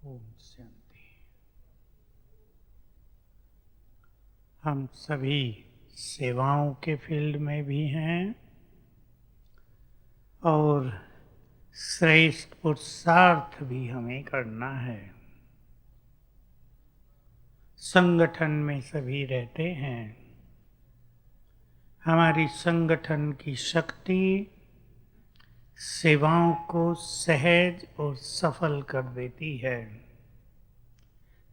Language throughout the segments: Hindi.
ओम शांति। हम सभी सेवाओं के फील्ड में भी हैं और श्रेष्ठ पुरुषार्थ भी हमें करना है। संगठन में सभी रहते हैं। हमारी संगठन की शक्ति सेवाओं को सहज और सफल कर देती है।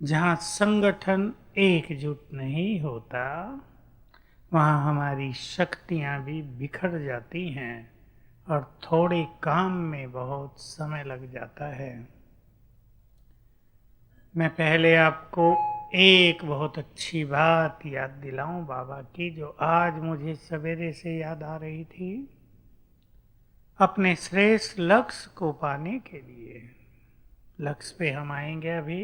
जहाँ संगठन एकजुट नहीं होता वहाँ हमारी शक्तियाँ भी बिखर जाती हैं और थोड़े काम में बहुत समय लग जाता है। मैं पहले आपको एक बहुत अच्छी बात याद दिलाऊं बाबा की, जो आज मुझे सवेरे से याद आ रही थी। अपने श्रेष्ठ लक्ष्य को पाने के लिए, लक्ष्य पे हम आएंगे अभी,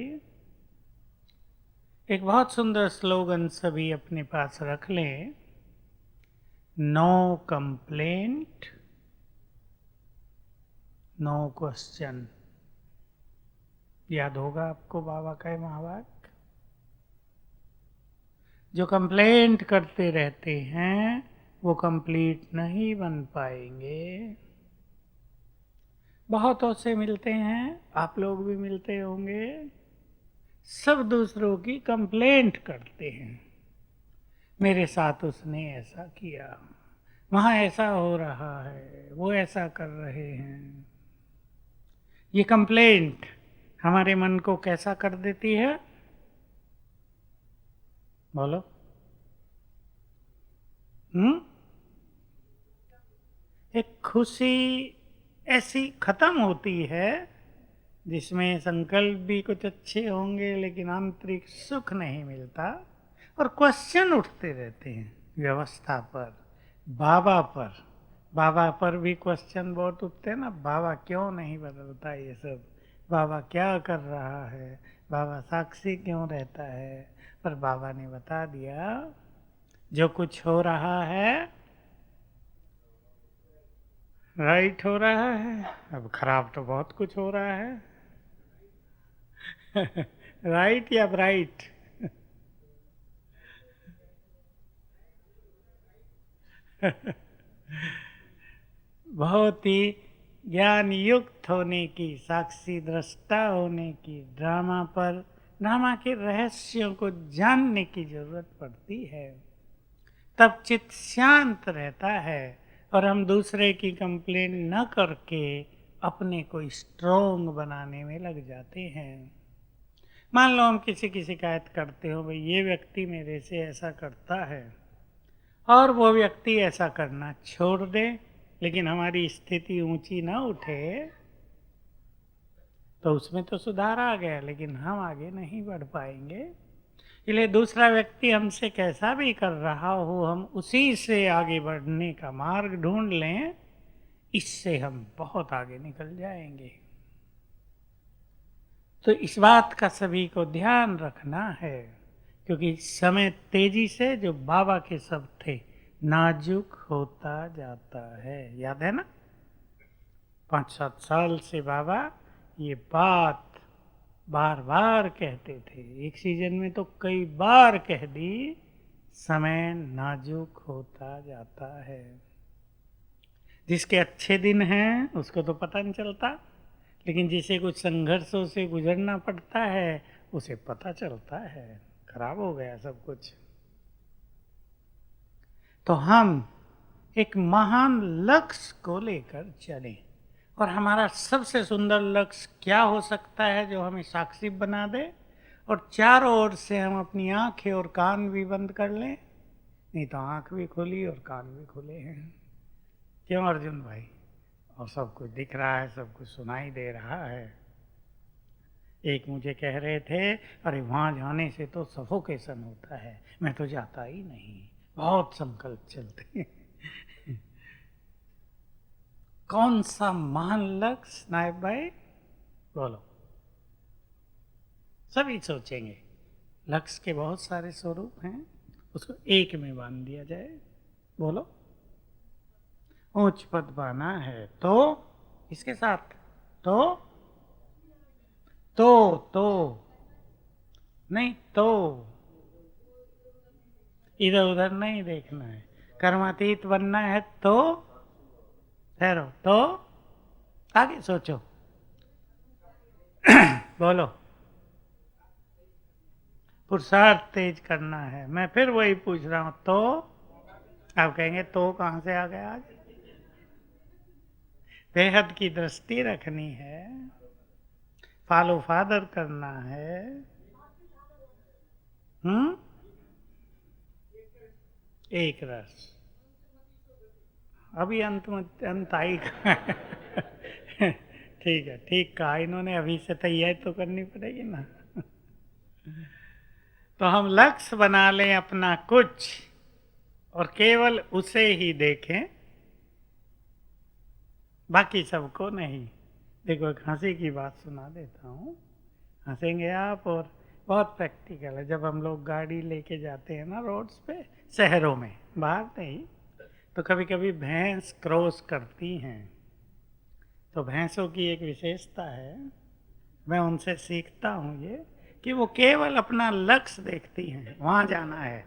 एक बहुत सुंदर स्लोगन सभी अपने पास रख लें। No complaint, no question. याद होगा आपको बाबा का महावाक्य। जो कंप्लेंट करते रहते हैं वो कंप्लीट नहीं बन पाएंगे। बहुतों से मिलते हैं, आप लोग भी मिलते होंगे, सब दूसरों की कंप्लेंट करते हैं। मेरे साथ उसने ऐसा किया, वहाँ ऐसा हो रहा है, वो ऐसा कर रहे हैं। ये कंप्लेंट हमारे मन को कैसा कर देती है? बोलो। एक खुशी ऐसी खत्म होती है जिसमें संकल्प भी कुछ अच्छे होंगे लेकिन आंतरिक सुख नहीं मिलता और क्वेश्चन उठते रहते हैं व्यवस्था पर, बाबा पर भी क्वेश्चन बहुत उठते हैं ना। बाबा क्यों नहीं बदलता ये सब, बाबा क्या कर रहा है, बाबा साक्षी क्यों रहता है। पर बाबा ने बता दिया जो कुछ हो रहा है राइट हो रहा है। अब खराब तो बहुत कुछ हो रहा है। राइट या ब्राइट? बहुत ही ज्ञान युक्त होने की, साक्षी दृष्टा होने की, ड्रामा के रहस्यों को जानने की जरूरत पड़ती है। तब चित्त शांत रहता है और हम दूसरे की कंप्लेन न करके अपने को स्ट्रोंग बनाने में लग जाते हैं। मान लो हम किसी की शिकायत करते हो, भाई ये व्यक्ति मेरे से ऐसा करता है, और वो व्यक्ति ऐसा करना छोड़ दे लेकिन हमारी स्थिति ऊंची ना उठे, तो उसमें तो सुधार आ गया लेकिन हम आगे नहीं बढ़ पाएंगे। इसलिए दूसरा व्यक्ति हमसे कैसा भी कर रहा हो, हम उसी से आगे बढ़ने का मार्ग ढूंढ लें, इससे हम बहुत आगे निकल जाएंगे। तो इस बात का सभी को ध्यान रखना है, क्योंकि समय तेजी से, जो बाबा के शब्द थे, नाजुक होता जाता है। याद है ना? 5-7 साल से बाबा ये बात बार बार कहते थे, एक सीजन में तो कई बार कह दी, समय नाजुक होता जाता है। जिसके अच्छे दिन हैं उसको तो पता नहीं चलता, लेकिन जिसे कुछ संघर्षों से गुजरना पड़ता है उसे पता चलता है खराब हो गया सब कुछ। तो हम एक महान लक्ष्य को लेकर चलें, और हमारा सबसे सुंदर लक्ष्य क्या हो सकता है जो हमें साक्षी बना दे, और चारों ओर से हम अपनी आंखें और कान भी बंद कर लें। नहीं तो आंख भी खुली और कान भी खुले हैं। क्यों अर्जुन भाई? और सब कुछ दिख रहा है, सब कुछ सुनाई दे रहा है। एक मुझे कह रहे थे, अरे वहाँ जाने से तो सफोकेशन होता है, मैं तो जाता ही नहीं, बहुत संकल्प चलते हैं। कौन सा महान लक्ष्य नायब भाई? बोलो। सभी सोचेंगे लक्ष्य के बहुत सारे स्वरूप हैं, उसको एक में बांध दिया जाए। बोलो। ऊंच पद पाना है तो इसके साथ, तो तो नहीं, तो इधर उधर नहीं देखना है। कर्मातीत बनना है तो ठहरो, तो आगे सोचो। बोलो। पुरुषार्थ तेज करना है। मैं फिर वही पूछ रहा हूं, तो आप कहेंगे तो कहां से आ गया आज? बेहद की दृष्टि रखनी है, फॉलो फादर करना है। हम्म, एक रस। अभी अंत में अंत आई का ठीक है, ठीक कहा इन्होंने, अभी से तैयारी तो करनी पड़ेगी ना। तो हम लक्ष्य बना लें अपना कुछ और केवल उसे ही देखें, बाकी सबको नहीं। देखो एक हंसी की बात सुना देता हूँ, हंसेंगे आप। और बहुत प्रैक्टिकल है। जब हम लोग गाड़ी लेके जाते हैं ना रोड्स पे, शहरों में, बाहर नहीं, तो कभी कभी भैंस क्रॉस करती हैं। तो भैंसों की एक विशेषता है, मैं उनसे सीखता हूँ ये, कि वो केवल अपना लक्ष्य देखती हैं, वहाँ जाना है।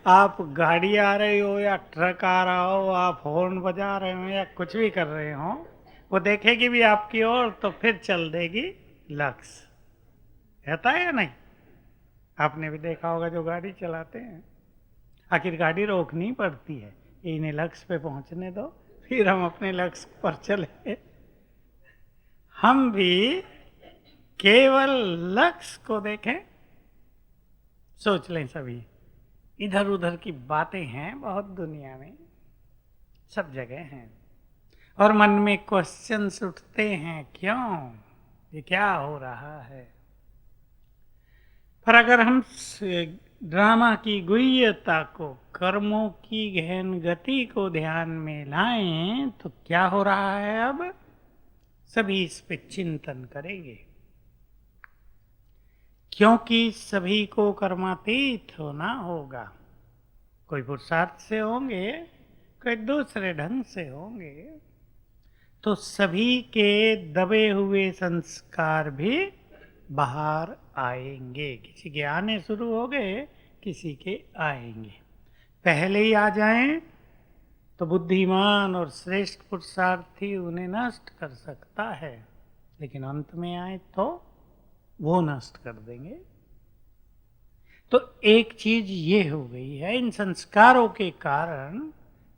आप गाड़ी आ रही हो या ट्रक आ रहा हो, आप हॉर्न बजा रहे हो या कुछ भी कर रहे हो, वो देखेगी भी आपकी ओर तो फिर चल देगी लक्ष्य। रहता है या नहीं? आपने भी देखा होगा जो गाड़ी चलाते हैं, आखिर गाड़ी रोकनी पड़ती है, इन्हें लक्ष्य पे पहुंचने दो, फिर हम अपने लक्ष्य पर चले। हम भी केवल लक्ष्य को देखें। सोच लें सभी, इधर उधर की बातें हैं बहुत दुनिया में, सब जगह हैं, और मन में क्वेश्चंस उठते हैं, क्यों, ये क्या हो रहा है। पर अगर हम ड्रामा की गुह्यता को, कर्मों की गहन गति को ध्यान में लाएं, तो क्या हो रहा है अब? सभी इस पे चिंतन करेंगे, क्योंकि सभी को कर्मातीत होना होगा। कोई पुरुषार्थ से होंगे, कोई दूसरे ढंग से होंगे। तो सभी के दबे हुए संस्कार भी बाहर आएंगे। किसी के आने शुरू हो गए, किसी के आएंगे। पहले ही आ जाएं तो बुद्धिमान और श्रेष्ठ पुरुषार्थी उन्हें नष्ट कर सकता है, लेकिन अंत में आए तो वो नष्ट कर देंगे। तो एक चीज ये हो गई है, इन संस्कारों के कारण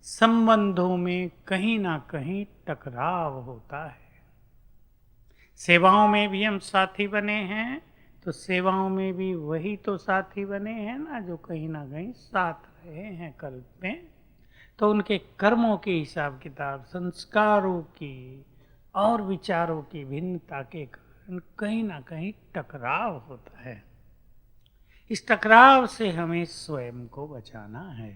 संबंधों में कहीं ना कहीं टकराव होता है। सेवाओं में भी हम साथी बने हैं, तो सेवाओं में भी वही तो साथी बने हैं ना जो कहीं ना कहीं साथ रहे हैं कल्प में। तो उनके कर्मों के हिसाब किताब, संस्कारों की और विचारों की भिन्नता के कारण कहीं ना कहीं टकराव होता है। इस टकराव से हमें स्वयं को बचाना है।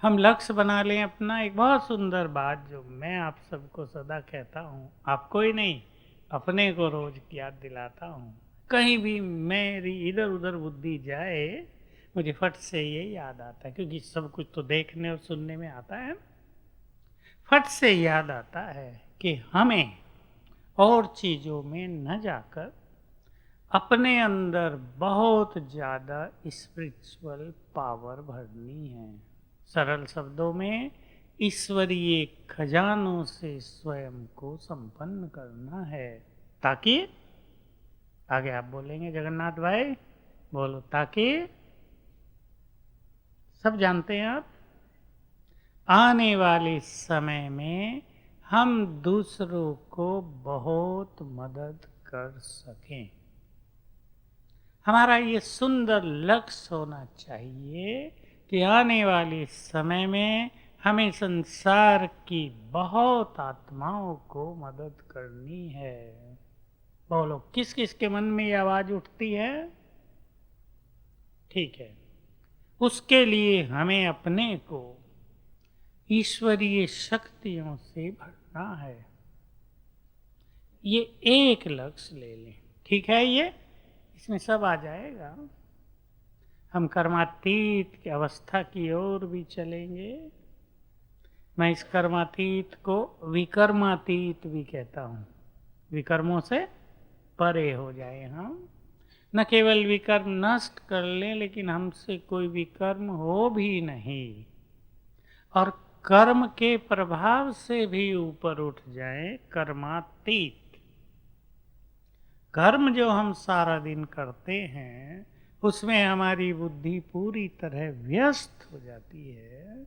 हम लक्ष्य बना लें अपना। एक बहुत सुंदर बात जो मैं आप सबको सदा कहता हूँ, आपको ही नहीं, अपने को रोज याद दिलाता हूँ। कहीं भी मेरी इधर उधर बुद्धि जाए, मुझे फट से ये याद आता है, क्योंकि सब कुछ तो देखने और सुनने में आता है। फट से याद आता है कि हमें और चीज़ों में न जाकर अपने अंदर बहुत ज़्यादा स्पिरिचुअल पावर भरनी है। सरल शब्दों में, ईश्वरीय खजानों से स्वयं को संपन्न करना है, ताकि आगे आप बोलेंगे जगन्नाथ भाई, बोलो, ताकि सब जानते हैं आप, आने वाले समय में हम दूसरों को बहुत मदद कर सकें। हमारा ये सुंदर लक्ष्य होना चाहिए कि आने वाले समय में हमें संसार की बहुत आत्माओं को मदद करनी है। बोलो, किस किस के मन में ये आवाज उठती है? ठीक है, उसके लिए हमें अपने को ईश्वरीय शक्तियों से भरना है। ये एक लक्ष्य ले लें, ठीक है, ये इसमें सब आ जाएगा। हम कर्मातीत की अवस्था की ओर भी चलेंगे। मैं इस कर्मातीत को विकर्मातीत भी कहता हूँ। विकर्मों से परे हो जाए हम, न केवल विकर्म नष्ट कर लें लेकिन हमसे कोई विकर्म हो भी नहीं, और कर्म के प्रभाव से भी ऊपर उठ जाए, कर्मातीत। कर्म जो हम सारा दिन करते हैं उसमें हमारी बुद्धि पूरी तरह व्यस्त हो जाती है,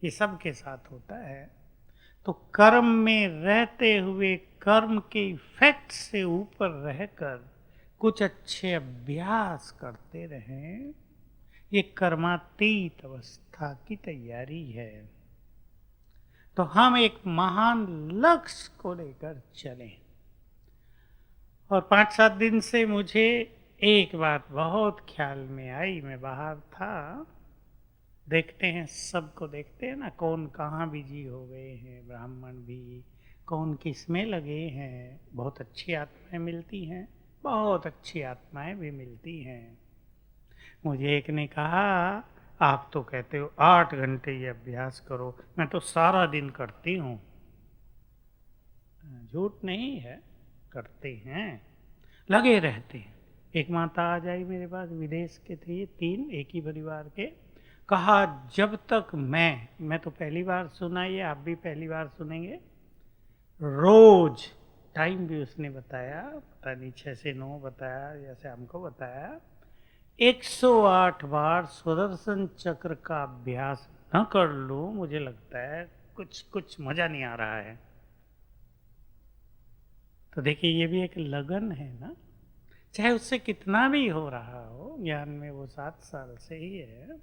ये सबके साथ होता है। तो कर्म में रहते हुए कर्म के इफेक्ट से ऊपर रहकर कुछ अच्छे अभ्यास करते रहें, ये कर्मातीत अवस्था की तैयारी है। तो हम एक महान लक्ष्य को लेकर चलें। और 5-7 दिन से मुझे एक बात बहुत ख्याल में आई, मैं बाहर था, देखते हैं सबको, देखते हैं ना कौन कहाँ बिजी हो गए हैं, ब्राह्मण भी, कौन किस में लगे हैं। बहुत अच्छी आत्माएं मिलती हैं, बहुत अच्छी आत्माएं भी मिलती हैं। मुझे एक ने कहा, आप तो कहते हो 8 घंटे ये अभ्यास करो, मैं तो सारा दिन करती हूँ। झूठ नहीं है, करते हैं, लगे रहते हैं। एक माता आ जाई मेरे पास, विदेश के थे ये 3, एक ही परिवार के। कहा जब तक मैं तो पहली बार सुना, ये आप भी पहली बार सुनेंगे। रोज टाइम भी उसने बताया, पता नहीं 6 से 9 बताया, जैसे हमको बताया, 108 बार सुदर्शन चक्र का अभ्यास न कर लूं, मुझे लगता है कुछ मजा नहीं आ रहा है। तो देखिए ये भी एक लगन है ना, चाहे उससे कितना भी हो रहा हो, ज्ञान में वो 7 साल से ही है,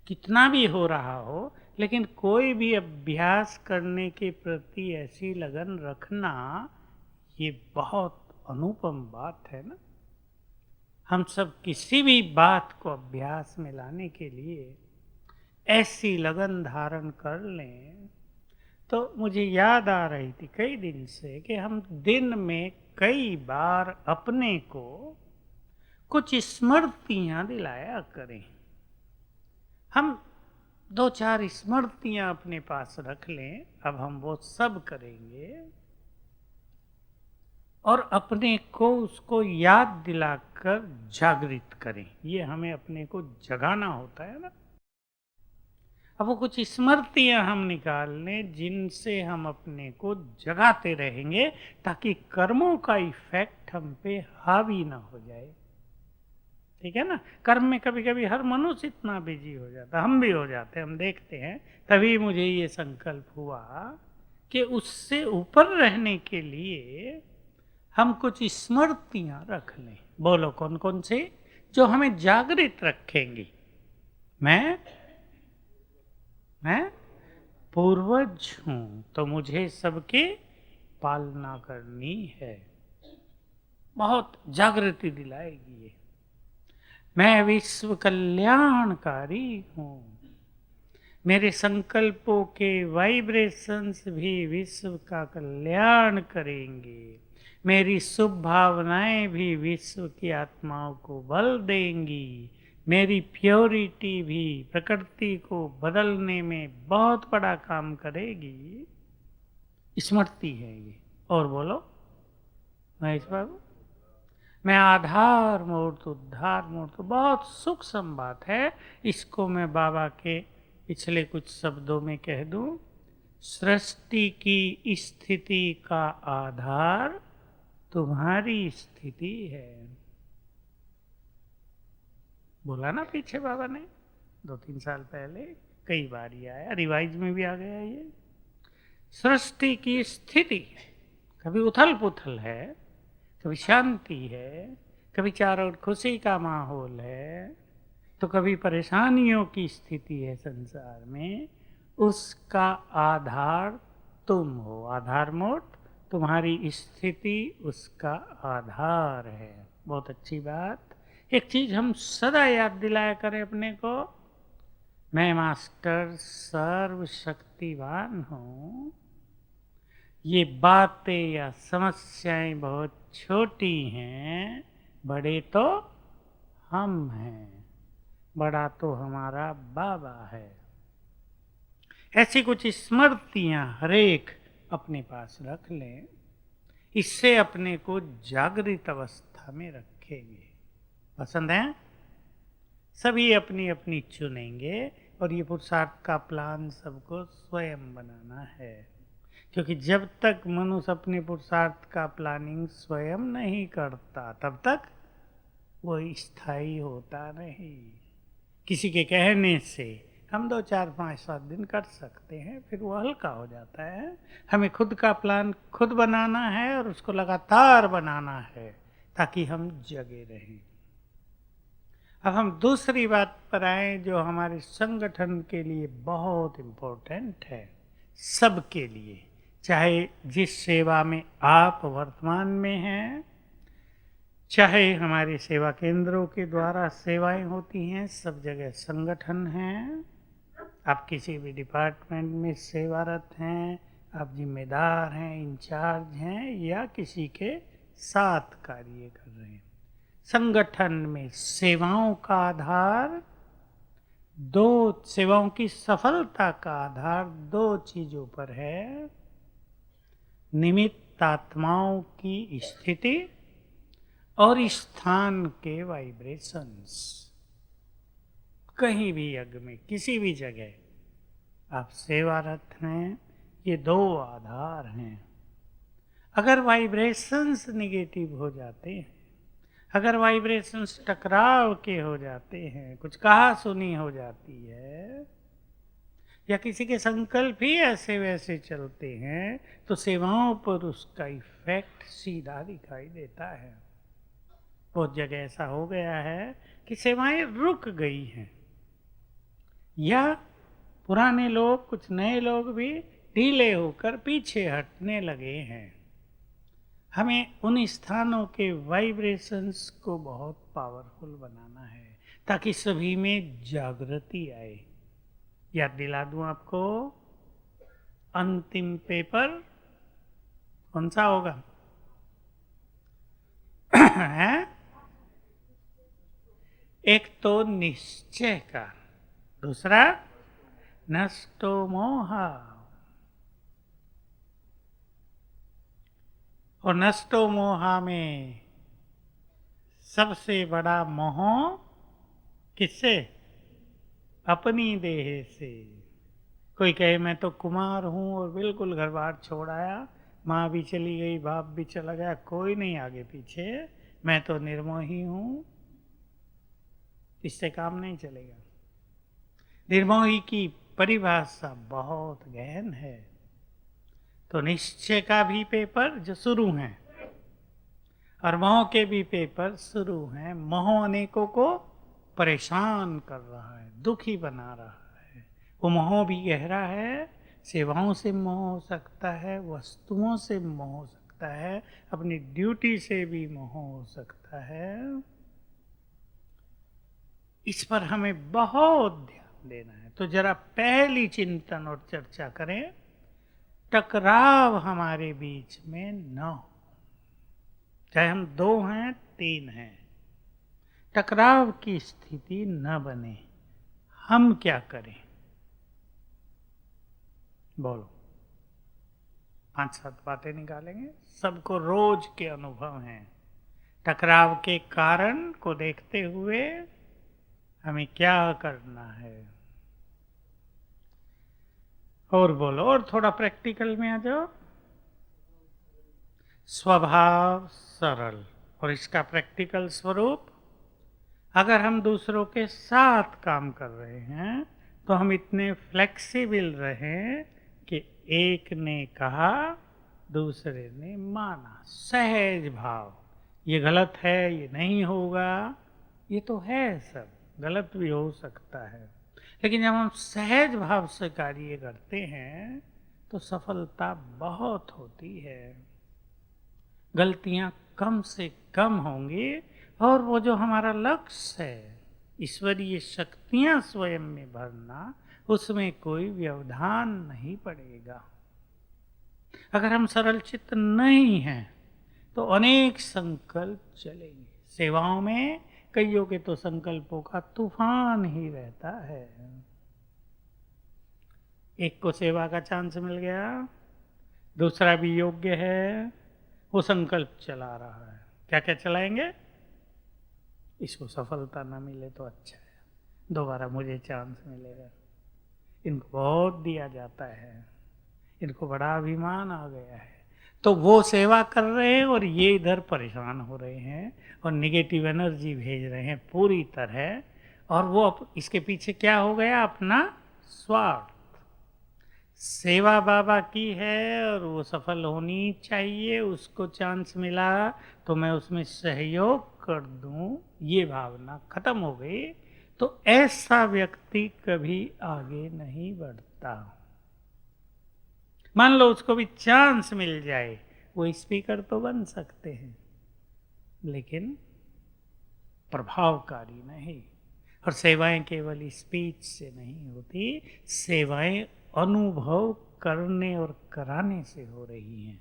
कितना भी हो रहा हो, लेकिन कोई भी अभ्यास करने के प्रति ऐसी लगन रखना, ये बहुत अनुपम बात है ना। हम सब किसी भी बात को अभ्यास में लाने के लिए ऐसी लगन धारण कर लें। तो मुझे याद आ रही थी कई दिन से कि हम दिन में कई बार अपने को कुछ स्मृतियां दिलाया करें। हम 2-4 स्मृतियां अपने पास रख लें, अब हम वो सब करेंगे और अपने को उसको याद दिलाकर जागृत करें। ये हमें अपने को जगाना होता है ना। अब वो कुछ स्मृतियां हम निकाल लें जिनसे हम अपने को जगाते रहेंगे, ताकि कर्मों का इफेक्ट हम पे हावी ना हो जाए। ठीक है ना। कर्म में कभी कभी हर मनुष्य इतना बिजी हो जाता, हम भी हो जाते, हम देखते हैं। तभी मुझे ये संकल्प हुआ कि उससे ऊपर रहने के लिए हम कुछ स्मृतियां रख लें। बोलो कौन कौन सी, जो हमें जागृत रखेंगी। मैं पूर्वज हूं, तो मुझे सबकी पालना करनी है। बहुत जागृति दिलाएगी ये। मैं विश्व कल्याणकारी हूं, मेरे संकल्पों के वाइब्रेशंस भी विश्व का कल्याण करेंगे, मेरी शुभ भावनाएं भी विश्व की आत्माओं को बल देंगी, मेरी प्योरिटी भी प्रकृति को बदलने में बहुत बड़ा काम करेगी। स्मृति है ये। और बोलो महेश बाबू। मैं आधार मूर्त उद्धार मूर्त, बहुत सूक्ष्म बात है। इसको मैं बाबा के पिछले कुछ शब्दों में कह दूं, सृष्टि की स्थिति का आधार तुम्हारी स्थिति है। बोला ना पीछे बाबा ने 2-3 साल पहले, कई बार ये आया, रिवाइज में भी आ गया ये। सृष्टि की स्थिति, कभी उथल पुथल है, कभी शांति है, कभी चारों ओर खुशी का माहौल है, तो कभी परेशानियों की स्थिति है संसार में। उसका आधार तुम हो। आधार मोट तुम्हारी स्थिति उसका आधार है। बहुत अच्छी बात। एक चीज हम सदा याद दिलाया करें अपने को, मैं मास्टर सर्वशक्तिवान हूं। ये बातें या समस्याएं बहुत छोटी हैं, बड़े तो हम हैं, बड़ा तो हमारा बाबा है। ऐसी कुछ स्मृतियां हरेक अपने पास रख लें। इससे अपने को जागृत अवस्था में रखेंगे। पसंद है? सभी अपनी अपनी चुनेंगे और ये पुरुषार्थ का प्लान सबको स्वयं बनाना है, क्योंकि जब तक मनुष्य अपने पुरुषार्थ का प्लानिंग स्वयं नहीं करता तब तक वो स्थायी होता नहीं। किसी के कहने से हम 2, 4, 5, 7 दिन कर सकते हैं, फिर वो हल्का हो जाता है। हमें खुद का प्लान खुद बनाना है और उसको लगातार बनाना है ताकि हम जगे रहें। अब हम दूसरी बात पर आए जो हमारे संगठन के लिए बहुत इम्पोर्टेंट है, सबके लिए, चाहे जिस सेवा में आप वर्तमान में हैं, चाहे हमारे सेवा केंद्रों के द्वारा सेवाएं होती हैं, सब जगह संगठन हैं। आप किसी भी डिपार्टमेंट में सेवारत हैं, आप जिम्मेदार हैं, इंचार्ज हैं या किसी के साथ कार्य कर रहे हैं, संगठन में सेवाओं का आधार सेवाओं की सफलता का आधार 2 चीजों पर है। निमित्त आत्माओं की स्थिति और स्थान के वाइब्रेशंस। कहीं भी यज्ञ में किसी भी जगह आप सेवारत हैं, ये 2 आधार हैं। अगर वाइब्रेशंस निगेटिव हो जाते हैं, अगर वाइब्रेशंस टकराव के हो जाते हैं, कुछ कहा सुनी हो जाती है या किसी के संकल्प ही ऐसे वैसे चलते हैं, तो सेवाओं पर उसका इफेक्ट सीधा दिखाई देता है। बहुत जगह ऐसा हो गया है कि सेवाएं रुक गई हैं या पुराने लोग, कुछ नए लोग भी ढीले होकर पीछे हटने लगे हैं। हमें उन स्थानों के वाइब्रेशंस को बहुत पावरफुल बनाना है ताकि सभी में जागृति आए। याद दिला दूं आपको, अंतिम पेपर कौन सा होगा? है? एक तो निश्चय का, दूसरा नष्टो मोहा। और नष्टो मोहा में सबसे बड़ा मोह किससे? अपनी देह से। कोई कहे मैं तो कुमार हूं और बिल्कुल घर बार छोड़ आया, माँ भी चली गई, बाप भी चला गया, कोई नहीं आगे पीछे, मैं तो निर्मोही हूं, इससे काम नहीं चलेगा। निर्मोही की परिभाषा बहुत गहन है। तो निश्चय का भी पेपर जो शुरू हैं और मोह के भी पेपर शुरू हैं। मोह अनेकों को परेशान कर रहा है, दुखी बना रहा है। वो मोह भी गहरा है, सेवाओं से मोह हो सकता है, वस्तुओं से मोह हो सकता है, अपनी ड्यूटी से भी मोह हो सकता है। इस पर हमें बहुत ध्यान देना है। तो जरा पहली चिंतन और चर्चा करें, टकराव हमारे बीच में न हो, चाहे हम 2 हैं 3 हैं, टकराव की स्थिति न बने। हम क्या करें? बोलो, 5-7 बातें निकालेंगे, सबको रोज के अनुभव हैं। टकराव के कारण को देखते हुए हमें क्या करना है? और बोलो, और थोड़ा प्रैक्टिकल में आ जाओ। स्वभाव सरल, और इसका प्रैक्टिकल स्वरूप, अगर हम दूसरों के साथ काम कर रहे हैं तो हम इतने फ्लेक्सिबल रहें कि एक ने कहा दूसरे ने माना। सहज भाव, ये गलत है, ये नहीं होगा, ये तो है, सब गलत भी हो सकता है, लेकिन जब हम सहज भाव से कार्य करते हैं तो सफलता बहुत होती है। गलतियां कम से कम होंगी और वो जो हमारा लक्ष्य है, ईश्वरीय शक्तियां स्वयं में भरना, उसमें कोई व्यवधान नहीं पड़ेगा। अगर हम सरल चित्त नहीं हैं तो अनेक संकल्प चलेंगे। सेवाओं में कईयों के तो संकल्पों का तूफान ही रहता है। एक को सेवा का चांस मिल गया, दूसरा भी योग्य है, वो संकल्प चला रहा है। क्या क्या चलाएंगे? इसको सफलता ना मिले तो अच्छा है, दोबारा मुझे चांस मिलेगा। इनको बहुत दिया जाता है, इनको बड़ा अभिमान आ गया है, तो वो सेवा कर रहे हैं और ये इधर परेशान हो रहे हैं और निगेटिव एनर्जी भेज रहे हैं पूरी तरह। और वो इसके पीछे क्या हो गया? अपना स्वार्थ। सेवा बाबा की है और वो सफल होनी चाहिए, उसको चांस मिला तो मैं उसमें सहयोग कर दूं, ये भावना खत्म हो गई तो ऐसा व्यक्ति कभी आगे नहीं बढ़ता। मान लो उसको भी चांस मिल जाए, वो स्पीकर तो बन सकते हैं लेकिन प्रभावकारी नहीं। और सेवाएं केवल स्पीच से नहीं होती, सेवाएं अनुभव करने और कराने से हो रही हैं।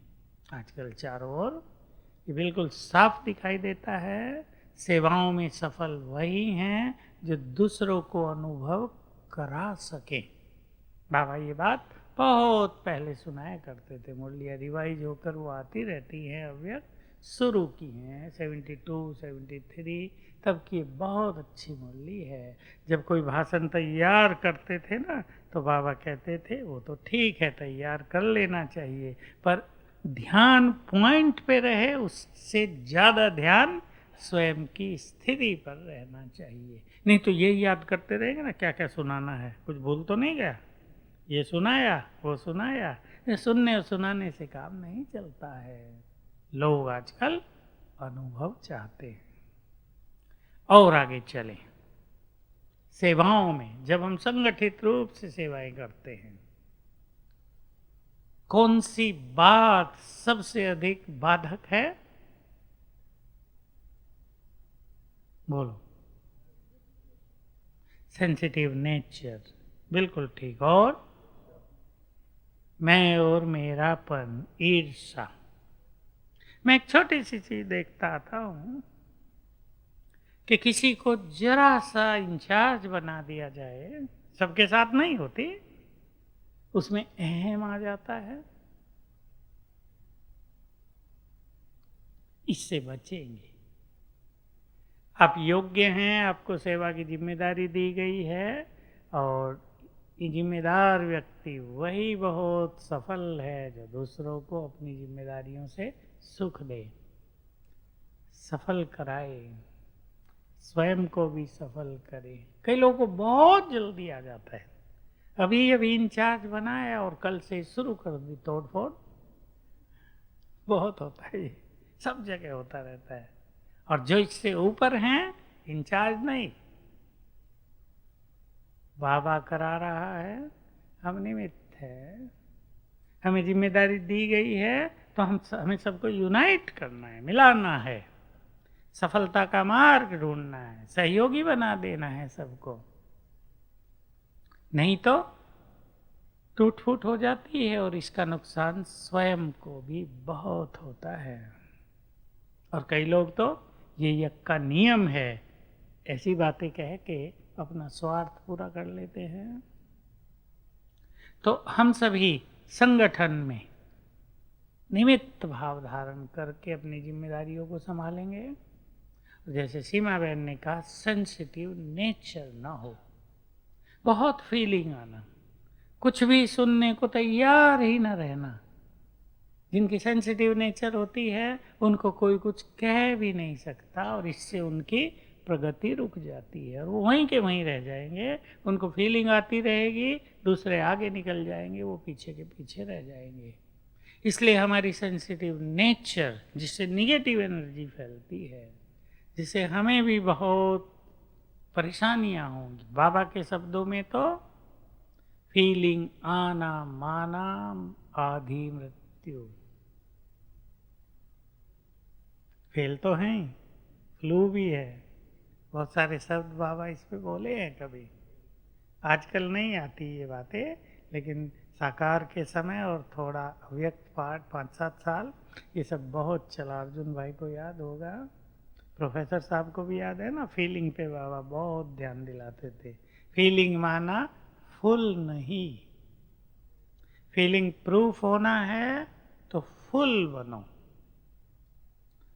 आजकल चारों ओर ये बिल्कुल साफ दिखाई देता है, सेवाओं में सफल वही हैं जो दूसरों को अनुभव करा सके। बाबा ये बात बहुत पहले सुनाया करते थे, मुरलियाँ रिवाइज होकर वो आती रहती हैं, अव्यक्त शुरू की हैं 72 73 तब की। बहुत अच्छी मुरली है। जब कोई भाषण तैयार करते थे ना तो बाबा कहते थे वो तो ठीक है तैयार कर लेना चाहिए, पर ध्यान पॉइंट पे रहे, उससे ज़्यादा ध्यान स्वयं की स्थिति पर रहना चाहिए। नहीं तो यही याद करते रहेंगे ना क्या क्या सुनाना है, कुछ भूल तो नहीं गया, ये सुनाया वो सुनाया। ये सुनने और सुनाने से काम नहीं चलता है। लोग आजकल अनुभव चाहते हैं। और आगे चलें, सेवाओं में जब हम संगठित रूप से सेवाएं करते हैं, कौन सी बात सबसे अधिक बाधक है? बोलो। सेंसिटिव नेचर, बिल्कुल ठीक। और मैं और मेरापन, ईर्ष्या। मैं एक छोटी सी चीज देखता आता हूं कि किसी को जरा सा इंचार्ज बना दिया जाए, सबके साथ नहीं होती, उसमें अहम आ जाता है। इससे बचेंगे। आप योग्य हैं, आपको सेवा की जिम्मेदारी दी गई है और ये जिम्मेदार व्यक्ति वही बहुत सफल है जो दूसरों को अपनी जिम्मेदारियों से सुख दे, सफल कराए, स्वयं को भी सफल करे। कई लोगों को बहुत जल्दी आ जाता है, अभी अभी इंचार्ज बनाया और कल से शुरू कर दी तोड़ फोड़। बहुत होता है ये, सब जगह होता रहता है। और जो इससे ऊपर हैं, इंचार्ज नहीं, बाबा करा रहा है, हम निमित्त है, हमें जिम्मेदारी दी गई है तो हमें सबको यूनाइट करना है, मिलाना है, सफलता का मार्ग ढूंढना है, सहयोगी बना देना है सबको। नहीं तो टूट फूट हो जाती है और इसका नुकसान स्वयं को भी बहुत होता है। और कई लोग तो ये यज्ञ का नियम है ऐसी बातें कह के अपना स्वार्थ पूरा कर लेते हैं। तो हम सभी संगठन में निमित्त भाव धारण करके अपनी जिम्मेदारियों को संभालेंगे। जैसे सीमा बहन ने कहा, सेंसिटिव नेचर ना हो, बहुत फीलिंग आना, कुछ भी सुनने को तैयार ही ना रहना। जिनकी सेंसिटिव नेचर होती है उनको कोई कुछ कह भी नहीं सकता और इससे उनकी प्रगति रुक जाती है और वो वहीं के वहीं रह जाएंगे। उनको फीलिंग आती रहेगी, दूसरे आगे निकल जाएंगे, वो पीछे के पीछे रह जाएंगे। इसलिए हमारी सेंसिटिव नेचर, जिससे निगेटिव एनर्जी फैलती है, जिससे हमें भी बहुत परेशानियां होंगी। बाबा के शब्दों में तो फीलिंग आना माना आधी मृत्यु। फेल तो हैं, फ्लू भी है, बहुत सारे शब्द बाबा इस पे बोले हैं कभी। आजकल नहीं आती ये बातें, लेकिन साकार के समय और थोड़ा अव्यक्त पाठ 5-7 साल ये सब बहुत चला। अर्जुन भाई को याद होगा, प्रोफेसर साहब को भी याद है ना, फीलिंग पे बाबा बहुत ध्यान दिलाते थे। फीलिंग माना फुल नहीं, फीलिंग प्रूफ होना है तो फुल बनो।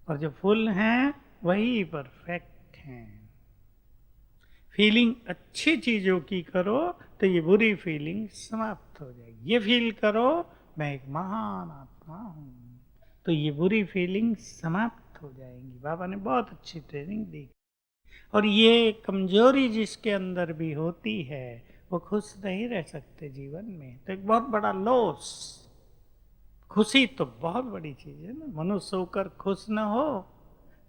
और जो फुल हैं वही परफेक्ट हैं। फीलिंग अच्छी चीजों की करो तो ये बुरी फीलिंग समाप्त हो जाएगी। ये फील करो मैं एक महान आत्मा हूं, तो ये बुरी फीलिंग समाप्त हो जाएंगी। बाबा ने बहुत अच्छी ट्रेनिंग दी। और ये कमजोरी जिसके अंदर भी होती है वो खुश नहीं रह सकते जीवन में, तो एक बहुत बड़ा लॉस। खुशी तो बहुत बड़ी चीज है ना। मनुष्य होकर खुश न हो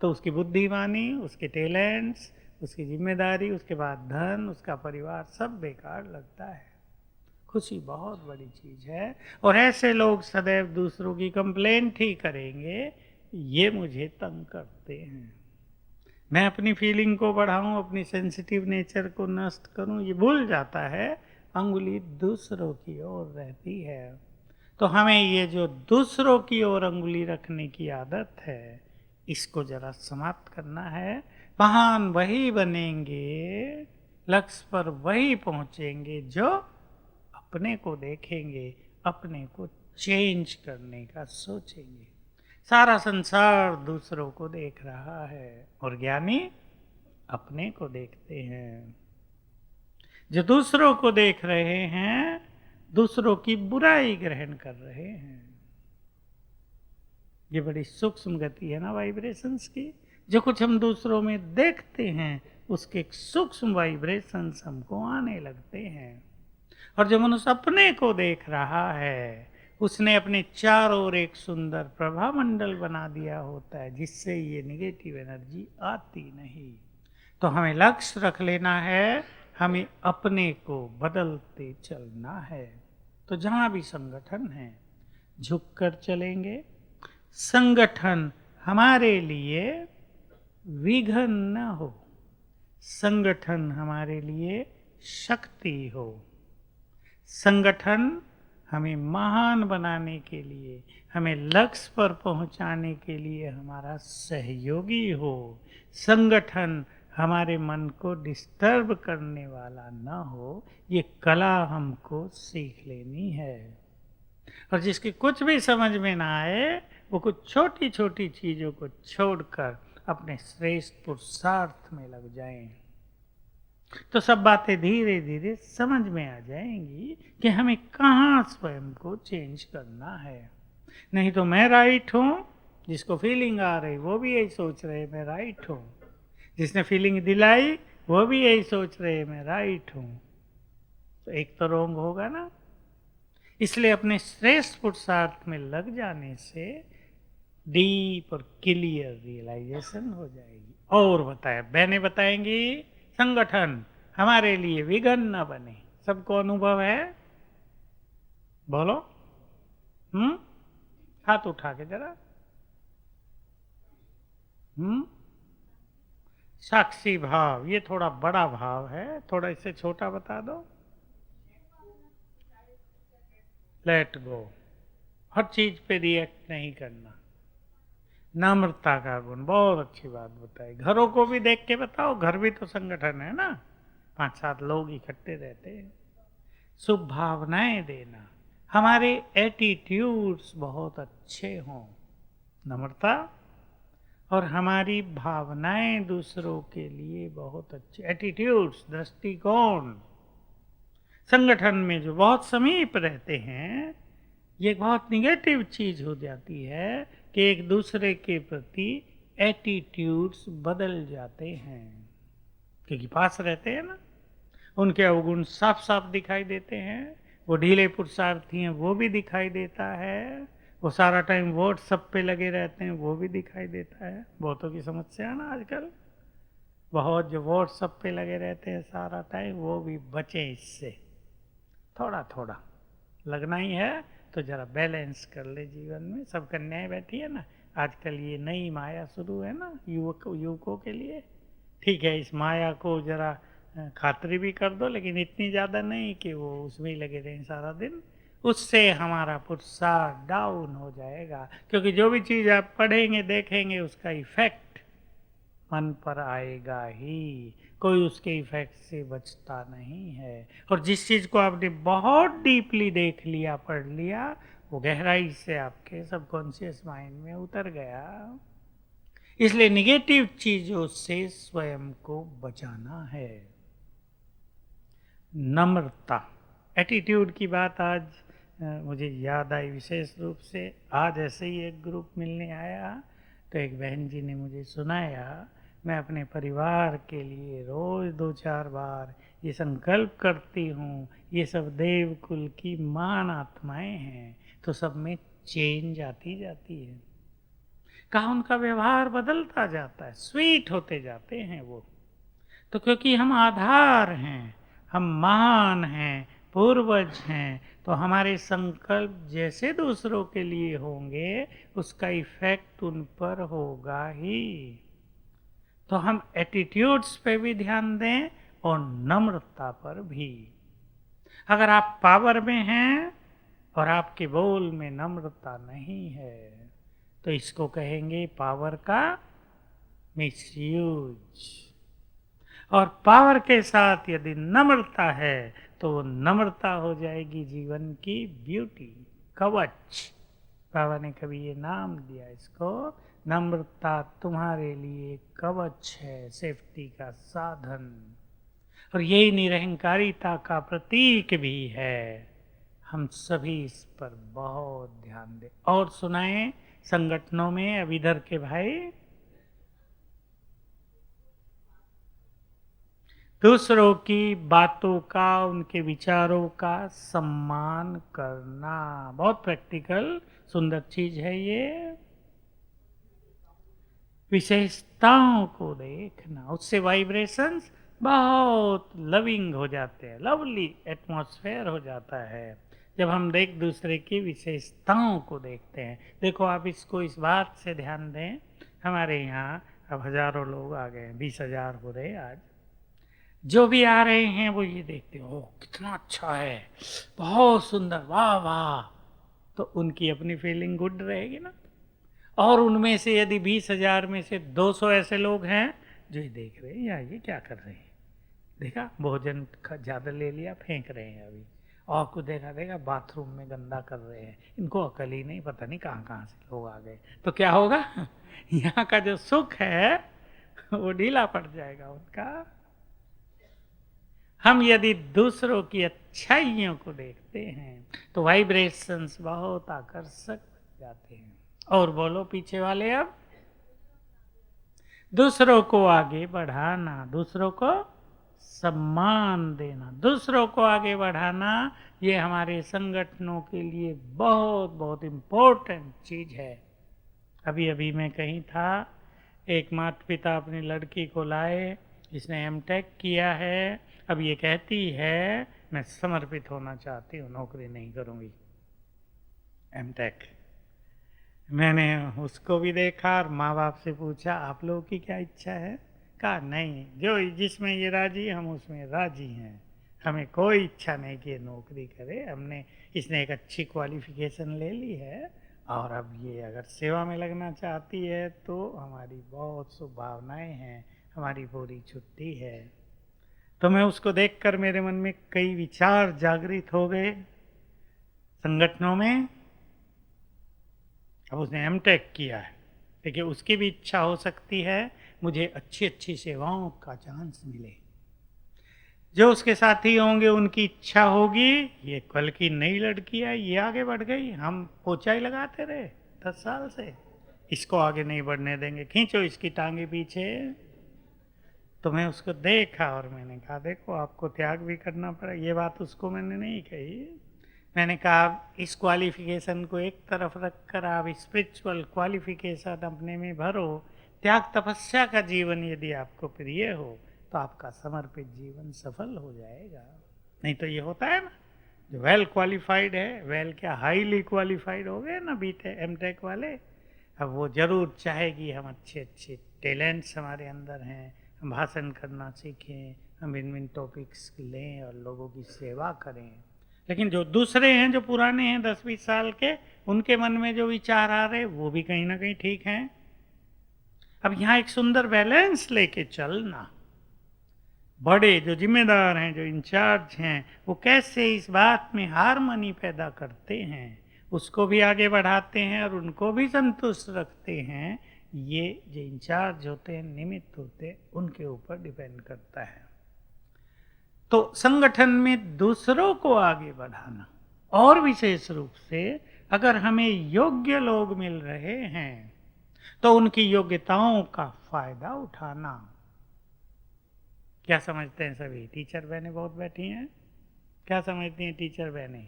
तो उसकी बुद्धिमानी, उसके टैलेंट्स, उसकी जिम्मेदारी, उसके बाद धन, उसका परिवार सब बेकार लगता है। खुशी बहुत बड़ी चीज है। और ऐसे लोग सदैव दूसरों की कंप्लेंट ही करेंगे, ये मुझे तंग करते हैं, मैं अपनी फीलिंग को बढ़ाऊं, अपनी सेंसिटिव नेचर को नष्ट करूं, ये भूल जाता है अंगुली दूसरों की ओर रहती है। तो हमें ये जो दूसरों की ओर अंगुली रखने की आदत है, इसको जरा समाप्त करना है। महान वही बनेंगे, लक्ष्य पर वही पहुंचेंगे जो अपने को देखेंगे, अपने को चेंज करने का सोचेंगे। सारा संसार दूसरों को देख रहा है और ज्ञानी अपने को देखते हैं। जो दूसरों को देख रहे हैं दूसरों की बुराई ग्रहण कर रहे हैं। ये बड़ी सूक्ष्म गति है ना वाइब्रेशंस की। जो कुछ हम दूसरों में देखते हैं उसके सूक्ष्म वाइब्रेशंस हमको आने लगते हैं। और जो मनुष्य अपने को देख रहा है उसने अपने चारों ओर एक सुंदर प्रभा मंडल बना दिया होता है, जिससे ये निगेटिव एनर्जी आती नहीं। तो हमें लक्ष्य रख लेना है, हमें अपने को बदलते चलना है। तो जहां भी संगठन है झुककर चलेंगे। संगठन हमारे लिए विघन न हो, संगठन हमारे लिए शक्ति हो। संगठन हमें महान बनाने के लिए, हमें लक्ष्य पर पहुंचाने के लिए हमारा सहयोगी हो। संगठन हमारे मन को डिस्टर्ब करने वाला न हो, ये कला हमको सीख लेनी है। और जिसकी कुछ भी समझ में ना आए वो कुछ छोटी छोटी चीजों को छोड़कर अपने श्रेष्ठ पुरुषार्थ में लग जाएं, तो सब बातें धीरे धीरे समझ में आ जाएंगी कि हमें कहाँ स्वयं को चेंज करना है। नहीं तो मैं राइट हूँ, जिसको फीलिंग आ रही वो भी यही सोच रहे मैं राइट हूँ, जिसने फीलिंग दिलाई वो भी यही सोच रहे मैं राइट हूँ, तो एक तो रोंग होगा ना। इसलिए अपने श्रेष्ठ पुरुषार्थ में लग जाने से डीप और क्लियर रियलाइजेशन हो जाएगी। और बताया बहनें बताएंगी संगठन हमारे लिए विघन न बने। सबको अनुभव है? बोलो। हाथ उठा के जरा। साक्षी भाव, ये थोड़ा बड़ा भाव है, थोड़ा इससे छोटा बता दो। लेट गो, हर चीज पे रिएक्ट नहीं करना। नम्रता का गुण, बहुत अच्छी बात बताई। घरों को भी देख के बताओ, घर भी तो संगठन है ना, 5-7 लोग इकट्ठे रहते हैं। शुभ भावनाएं देना, हमारे एटीट्यूड्स बहुत अच्छे हों, नम्रता, और हमारी भावनाएं दूसरों के लिए बहुत अच्छे एटीट्यूड्स, दृष्टिकोण। संगठन में जो बहुत समीप रहते हैं ये बहुत निगेटिव चीज हो जाती है कि एक दूसरे के प्रति एटीट्यूड्स बदल जाते हैं, क्योंकि पास रहते हैं ना, उनके अवगुण साफ साफ दिखाई देते हैं। वो ढीले पुरुषार्थी हैं वो भी दिखाई देता है, वो सारा टाइम व्हाट्सएप पे लगे रहते हैं वो भी दिखाई देता है। बहुतों की समस्या है ना आजकल, बहुत जो व्हाट्सएप पे लगे रहते हैं सारा टाइम, वो भी बचें इससे। थोड़ा थोड़ा लगना ही है तो जरा बैलेंस कर ले जीवन में। सब कन्याएं बैठी है ना, आजकल ये नई माया शुरू है ना युवकों के लिए। ठीक है, इस माया को जरा खातरी भी कर दो, लेकिन इतनी ज़्यादा नहीं कि वो उसमें ही लगे रहें सारा दिन। उससे हमारा पुरुषार्थ डाउन हो जाएगा, क्योंकि जो भी चीज़ आप पढ़ेंगे देखेंगे उसका इफेक्ट मन पर आएगा ही, कोई उसके इफेक्ट से बचता नहीं है। और जिस चीज़ को आपने बहुत डीपली देख लिया, पढ़ लिया, वो गहराई से आपके सबकॉन्शियस माइंड में उतर गया। इसलिए निगेटिव चीजों से स्वयं को बचाना है। नम्रता, एटीट्यूड की बात आज मुझे याद आई विशेष रूप से। आज ऐसे ही एक ग्रुप मिलने आया तो एक बहन जी ने मुझे सुनाया, मैं अपने परिवार के लिए रोज 2-4 बार ये संकल्प करती हूँ, ये सब देव कुल की महान आत्माएं हैं, तो सब में चेंज आती जाती है। कहा उनका व्यवहार बदलता जाता है, स्वीट होते जाते हैं वो। तो क्योंकि हम आधार हैं, हम महान हैं, पूर्वज हैं, तो हमारे संकल्प जैसे दूसरों के लिए होंगे उसका इफेक्ट उन पर होगा ही। तो हम एटीट्यूड्स पे भी ध्यान दें और नम्रता पर भी। अगर आप पावर में हैं और आपके बोल में नम्रता नहीं है तो इसको कहेंगे पावर का मिसयूज। और पावर के साथ यदि नम्रता है तो वो नम्रता हो जाएगी जीवन की ब्यूटी, कवच। बाबा ने कभी ये नाम दिया इसको, नम्रता तुम्हारे लिए कवच है, सेफ्टी का साधन। और यही निरहंकारिता का प्रतीक भी है। हम सभी इस पर बहुत ध्यान दें। और सुनाएं संगठनों में, अब इधर के भाई, दूसरों की बातों का, उनके विचारों का सम्मान करना। बहुत प्रैक्टिकल सुंदर चीज है ये। विशेषताओं को देखना, उससे वाइब्रेशंस बहुत लविंग हो जाते हैं, लवली एटमॉस्फेयर हो जाता है जब हम दूसरे की विशेषताओं को देखते हैं। देखो आप इसको इस बात से ध्यान दें, हमारे यहाँ अब हजारों लोग आ गए, 20,000 हो रहे आज। जो भी आ रहे हैं वो ये देखते हैं, ओह कितना अच्छा है, बहुत सुंदर, वाह वाह। तो उनकी अपनी फीलिंग गुड रहेगी ना। और उनमें से यदि 20,000 में से 200 ऐसे लोग हैं जो ये देख रहे हैं, या ये क्या कर रहे हैं, देखा भोजन ज़्यादा ले लिया फेंक रहे हैं अभी, और कुछ देखा बाथरूम में गंदा कर रहे हैं, इनको अकल ही नहीं, पता नहीं कहाँ कहाँ से लोग आ गए, तो क्या होगा यहाँ का जो सुख है वो ढीला पड़ जाएगा उनका। हम यदि दूसरों की अच्छाइयों को देखते हैं तो वाइब्रेशंस बहुत आकर्षक जाते हैं। और बोलो पीछे वाले, अब दूसरों को आगे बढ़ाना, दूसरों को सम्मान देना, दूसरों को आगे बढ़ाना, ये हमारे संगठनों के लिए बहुत बहुत इम्पोर्टेंट चीज है। अभी अभी मैं कहीं था, एक माता पिता अपनी लड़की को लाए, जिसने एमटेक किया है। अब ये कहती है मैं समर्पित होना चाहती हूँ, नौकरी नहीं करूँगी, एमटेक। मैंने उसको भी देखा और माँ बाप से पूछा आप लोगों की क्या इच्छा है। कहा नहीं, जो जिसमें ये राजी हम उसमें राजी हैं, हमें कोई इच्छा नहीं कि ये नौकरी करे। हमने, इसने एक अच्छी क्वालिफिकेशन ले ली है और अब ये अगर सेवा में लगना चाहती है तो हमारी बहुत शुभकामनाएं हैं, हमारी पूरी छुट्टी है। तो मैं उसको देखकर मेरे मन में कई विचार जागृत हो गए संगठनों में। अब उसने एमटेक किया है, देखिए उसकी भी इच्छा हो सकती है मुझे अच्छी अच्छी सेवाओं का चांस मिले। जो उसके साथी होंगे उनकी इच्छा होगी, ये कल की नई लड़की है, ये आगे बढ़ गई, हम पोछा ही लगाते रहे 10 साल से, इसको आगे नहीं बढ़ने देंगे, खींचो इसकी टांगे पीछे। तो मैं उसको देखा और मैंने कहा देखो आपको त्याग भी करना पड़ा। ये बात उसको मैंने नहीं कही, मैंने कहा इस क्वालिफिकेशन को एक तरफ रखकर आप स्पिरिचुअल क्वालिफिकेशन अपने में भरो। त्याग तपस्या का जीवन यदि आपको प्रिय हो तो आपका समर्पित जीवन सफल हो जाएगा। नहीं तो ये होता है ना, जो वेल क्वालिफाइड है, वेल क्या हाईली क्वालिफाइड हो गए ना बीटे एमटेक वाले, अब वो जरूर चाहेगी हम अच्छे अच्छे टैलेंट्स हमारे अंदर हैं, हम भाषण करना सीखें, हम इन टॉपिक्स लें और लोगों की सेवा करें। लेकिन जो दूसरे हैं, जो पुराने हैं 10-20 साल के, उनके मन में जो विचार आ रहे वो भी कहीं ना कहीं ठीक हैं। अब यहाँ एक सुंदर बैलेंस लेके चलना। बड़े जो जिम्मेदार हैं, जो इंचार्ज हैं, वो कैसे इस बात में हार्मनी पैदा करते हैं, उसको भी आगे बढ़ाते हैं और उनको भी संतुष्ट रखते हैं ये जो इंचार्ज होते हैं, निमित्त होते हैं, उनके ऊपर डिपेंड करता है। तो संगठन में दूसरों को आगे बढ़ाना, और विशेष रूप से अगर हमें योग्य लोग मिल रहे हैं तो उनकी योग्यताओं का फायदा उठाना। क्या समझते हैं सभी? टीचर बहनें बहुत बैठी हैं, क्या समझती हैं टीचर बहनें?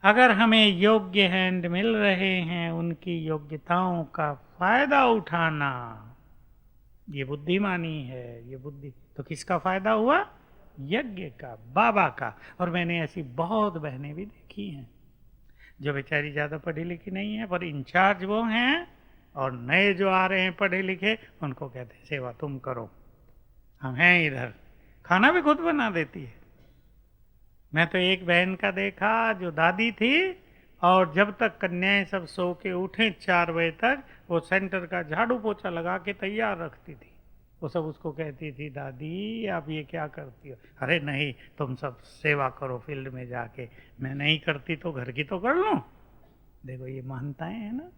अगर हमें योग्य हैंड मिल रहे हैं, उनकी योग्यताओं का फायदा उठाना, ये बुद्धिमानी है। ये बुद्धि तो किसका फायदा हुआ? यज्ञ का, बाबा का। और मैंने ऐसी बहुत बहनें भी देखी हैं जो बेचारी ज़्यादा पढ़ी लिखी नहीं है, पर इंचार्ज वो हैं, और नए जो आ रहे हैं पढ़े लिखे, उनको कहते हैं सेवा तुम करो, हम हैं इधर। खाना भी खुद बना देती है। मैं तो एक बहन का देखा जो दादी थी, और जब तक कन्याएं सब सो के उठें 4 बजे तक, वो सेंटर का झाड़ू पोछा लगा के तैयार रखती थी। वो सब उसको कहती थी, दादी आप ये क्या करती हो? अरे नहीं, तुम सब सेवा करो फील्ड में जाके। मैं नहीं करती तो घर की तो कर लूँ। देखो ये महानताएं हैं ना।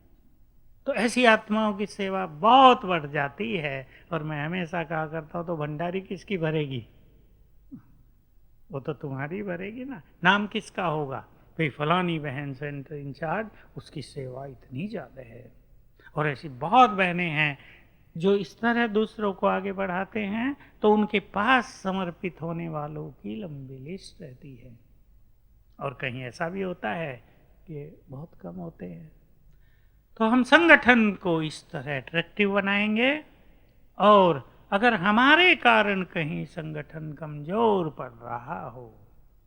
तो ऐसी आत्माओं की सेवा बहुत बढ़ जाती है। और मैं हमेशा कहा करता हूँ, तो भंडारी किसकी भरेगी? वो तो तुम्हारी भरेगी ना। नाम किसका होगा? भाई फलानी बहन सेंटर इंचार्ज, उसकी सेवा इतनी ज़्यादा है। और ऐसी बहुत बहनें हैं जो इस तरह दूसरों को आगे बढ़ाते हैं, तो उनके पास समर्पित होने वालों की लंबी लिस्ट रहती है। और कहीं ऐसा भी होता है कि बहुत कम होते हैं। तो हम संगठन को इस तरह अट्रैक्टिव बनाएंगे। और अगर हमारे कारण कहीं संगठन कमजोर पड़ रहा हो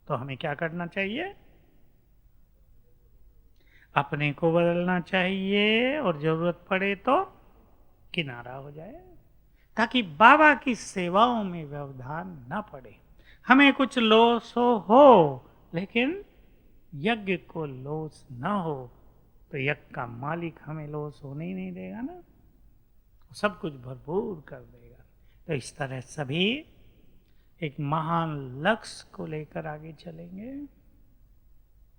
तो हमें क्या करना चाहिए? अपने को बदलना चाहिए, और जरूरत पड़े तो किनारा हो जाए, ताकि बाबा की सेवाओं में व्यवधान न पड़े। हमें कुछ लॉस हो, लेकिन यज्ञ को लॉस न हो, तो यज्ञ का मालिक हमें लॉस होने ही नहीं देगा ना, सब कुछ भरपूर कर देगा। तो इस तरह सभी एक महान लक्ष्य को लेकर आगे चलेंगे।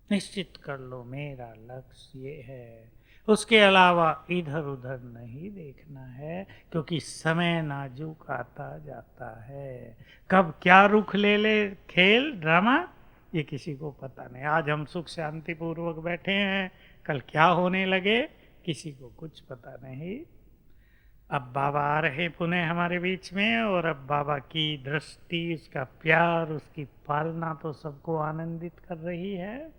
निश्चित कर लो मेरा लक्ष्य ये है, उसके अलावा इधर उधर नहीं देखना है, क्योंकि समय नाजुक आता जाता है। कब क्या रुख ले खेल ड्रामा, ये किसी को पता नहीं। आज हम सुख शांति पूर्वक बैठे हैं, कल क्या होने लगे किसी को कुछ पता नहीं। अब बाबा आ रहे पुनः हमारे बीच में, और अब बाबा की दृष्टि, उसका प्यार, उसकी पालना तो सबको आनंदित कर रही है।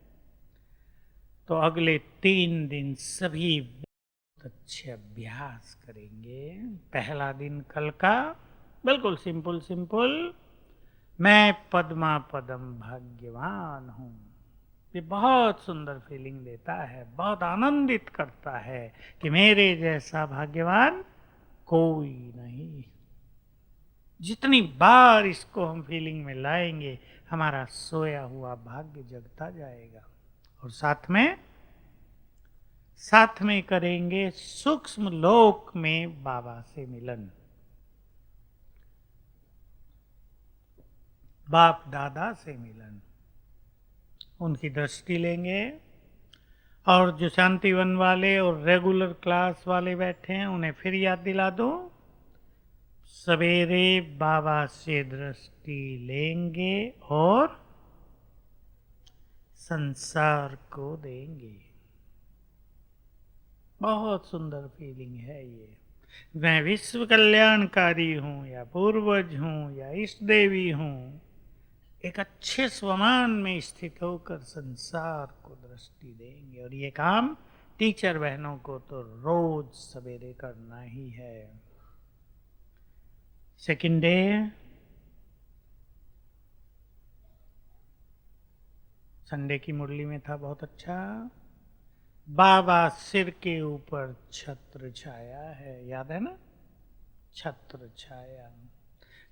तो अगले 3 दिन सभी बहुत अच्छे अभ्यास करेंगे। पहला दिन कल का बिल्कुल सिंपल सिंपल, मैं पद्मा पदम भाग्यवान हूँ। ये बहुत सुंदर फीलिंग देता है, बहुत आनंदित करता है कि मेरे जैसा भाग्यवान कोई नहीं। जितनी बार इसको हम फीलिंग में लाएंगे, हमारा सोया हुआ भाग्य जगता जाएगा। और साथ में करेंगे सूक्ष्म लोक में बाबा से मिलन, बाप दादा से मिलन, उनकी दृष्टि लेंगे। और जो शांतिवन वाले और रेगुलर क्लास वाले बैठे हैं, उन्हें फिर याद दिला दो, सवेरे बाबा से दृष्टि लेंगे और संसार को देंगे। बहुत सुंदर फीलिंग है ये। मैं विश्व कल्याणकारी हूँ, या पूर्वज हूँ, या इष्ट देवी हूँ, एक अच्छे स्वमान में स्थित होकर संसार को दृष्टि देंगे। और ये काम टीचर बहनों को तो रोज सवेरे करना ही है। सेकंड डे, संडे की मुरली में था बहुत अच्छा। बाबा सिर के ऊपर छत्र छाया है, याद है ना? छत्र छाया।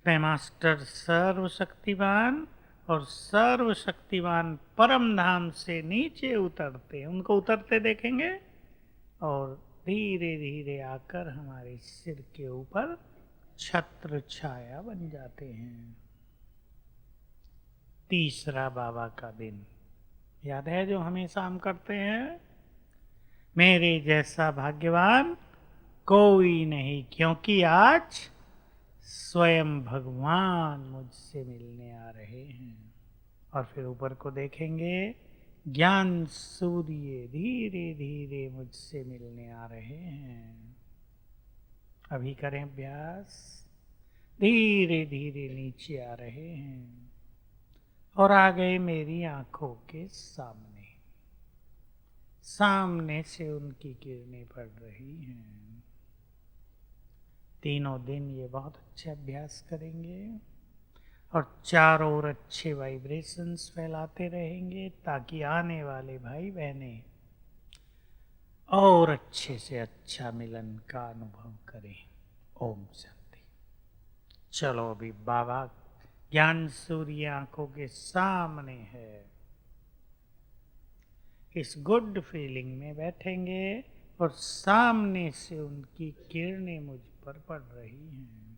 मैं मास्टर सर्वशक्तिमान और सर्वशक्तिमान परम धाम से नीचे उतरते, उनको उतरते देखेंगे, और धीरे धीरे आकर हमारे सिर के ऊपर छत्र छाया बन जाते हैं। तीसरा बाबा का दिन याद है, जो हमेशा हम करते हैं, मेरे जैसा भाग्यवान कोई नहीं, क्योंकि आज स्वयं भगवान मुझसे मिलने आ रहे हैं। और फिर ऊपर को देखेंगे, ज्ञान सूर्य धीरे धीरे मुझसे मिलने आ रहे हैं। अभी करें अभ्यास। धीरे धीरे नीचे आ रहे हैं और आ गए मेरी आंखों के सामने। सामने से उनकी किरणें पड़ रही हैं। तीनों दिन ये बहुत अच्छे अभ्यास करेंगे और चारों ओर अच्छे वाइब्रेशंस फैलाते रहेंगे, ताकि आने वाले भाई बहनें और अच्छे से अच्छा मिलन का अनुभव करें। ओम शांति। चलो अभी बाबा ज्ञान सूर्य आंखों के सामने है। इस गुड फीलिंग में बैठेंगे और सामने से उनकी किरणें मुझ पर पड़ रही हैं।